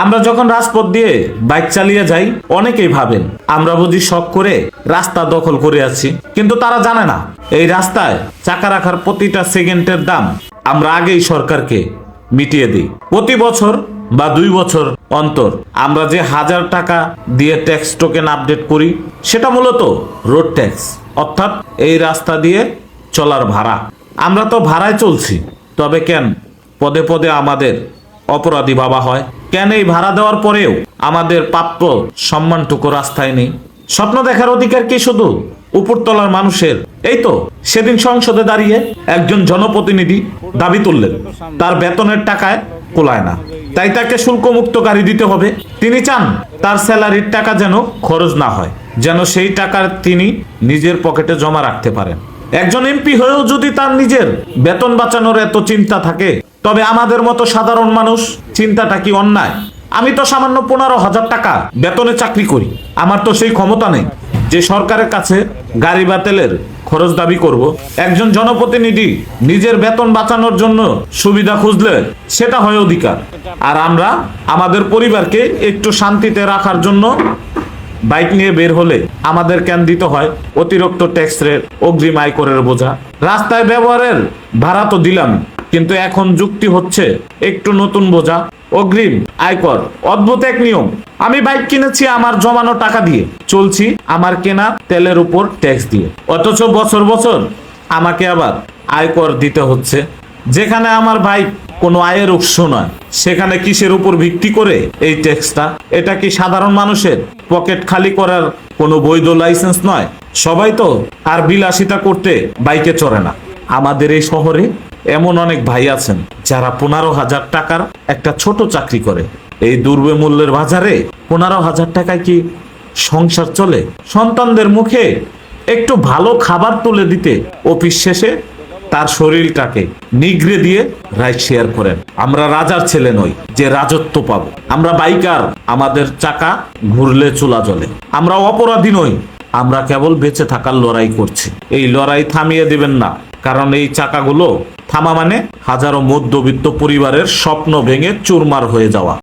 আমরা যখন রাজপথ দিয়ে বাইক চালিয়ে যাই, অনেকেই ভাবেন আমরা বুঝি শখ করে রাস্তা দখল করে আছি, কিন্তু তারা জানে না এই রাস্তায় চাকা রাখার প্রতিটা সেকেন্ডের দাম আমরা আগেই সরকারকে মিটিয়ে দিই। প্রতি বছর বা 2 বছর অন্তর আমরা যে 1000 টাকা দিয়ে ট্যাক্স টোকেন আপডেট করি, সেটা মূলত রোড ট্যাক্স, অর্থাৎ এই রাস্তা দিয়ে চলার ভাড়া। আমরা তো ভাড়ায় চলছি, তবে কেন পদে পদে আমাদের অপরাধী ভাবা হয়? কেন এই ভাড়া দেওয়ার পরেও আমাদের প্রাপ্য সম্মানটুকু রাস্তায় নেই? স্বপ্ন দেখার অধিকার কি শুধু উপরতলার মানুষের? এই তো সেদিন সংসদে দাঁড়িয়ে একজন জনপ্রতিনিধি দাবি তুললেন তার বেতনের টাকায় কোলায় না, তাই তাকে শুল্কমুক্ত গাড়ি দিতে হবে। তিনি চান তার স্যালারির টাকা যেন খরচ না হয়, যেন সেই টাকা তিনি নিজের পকেটে জমা রাখতে পারেন। একজন এমপি হয়েও যদি তার নিজের বেতন বাঁচানোর এত চিন্তা থাকে, তবে আমাদের মতো সাধারণ মানুষ চিন্তাটা কি অন্যায়? আমি তো সামান্য 15,000 টাকা বেতনে চাকরি করি, আমার তো সেই ক্ষমতা নেই যে সরকারের কাছে গাড়ি বা তেলের খরচ দাবি করব। একজন জনপ্রতিনিধি নিজের বেতন বাঁচানোর জন্য সুবিধা খুঁজলে সেটা হয় অধিকার, আর আমরা আমাদের পরিবারকে একটু শান্তিতে রাখার জন্য বাইক নিয়ে বের হলে আমাদের কেন দিতে হয় অতিরিক্ত ট্যাক্সের অগ্রিম আয়করের বোঝা? রাস্তায় ব্যবহারের ভাড়া তো দিলাম, কিন্তু এখন যুক্তি হচ্ছে একটু নতুন বোঝা, অগ্রিম আয়কর। অদ্ভুত এক নিয়ম। আমি বাইক কিনেছি আমার জমানো টাকা দিয়ে, চলছি আমার কেনা তেলের উপর ট্যাক্স দিয়ে, অথচ বছর বছর আমাকে আবার আয়কর দিতে হচ্ছে। যেখানে আমার বাইক কোনো আয়ের উৎস নয়, সেখানে কিসের উপর ভিত্তি করে এই ট্যাক্সটা? এটা কি সাধারণ মানুষের পকেট খালি করার কোনো বৈধ লাইসেন্স নয়? সবাই তো আর বিলাসিতা করতে বাইকে চড়ে না। আমাদের এই শহরে এমন অনেক ভাই আছেন যারা 15,000 টাকার একটা ছোট চাকরি করে। এই দ্রব্যমূল্যের বাজারে 15,000 টাকায় কি সংসার চলে? সন্তানদের মুখে একটু ভালো খাবার তুলে দিতে অফিস শেষে তার শরীরটাকে নিগড়ে দিয়ে রাইড শেয়ার করেন। আমরা রাজার ছেলে নই যে রাজত্ব পাবো। আমরা বাইকার, আমাদের চাকা ঘুরলে চুলা জ্বলে। আমরা অপরাধী নই, আমরা কেবল বেঁচে থাকার লড়াই করছি। এই লড়াই থামিয়ে দিবেন না, কারণ এই চাকাগুলো থামা মানে হাজারো মধ্যবিত্ত পরিবারের স্বপ্ন ভেঙে চুরমার হয়ে যাওয়া।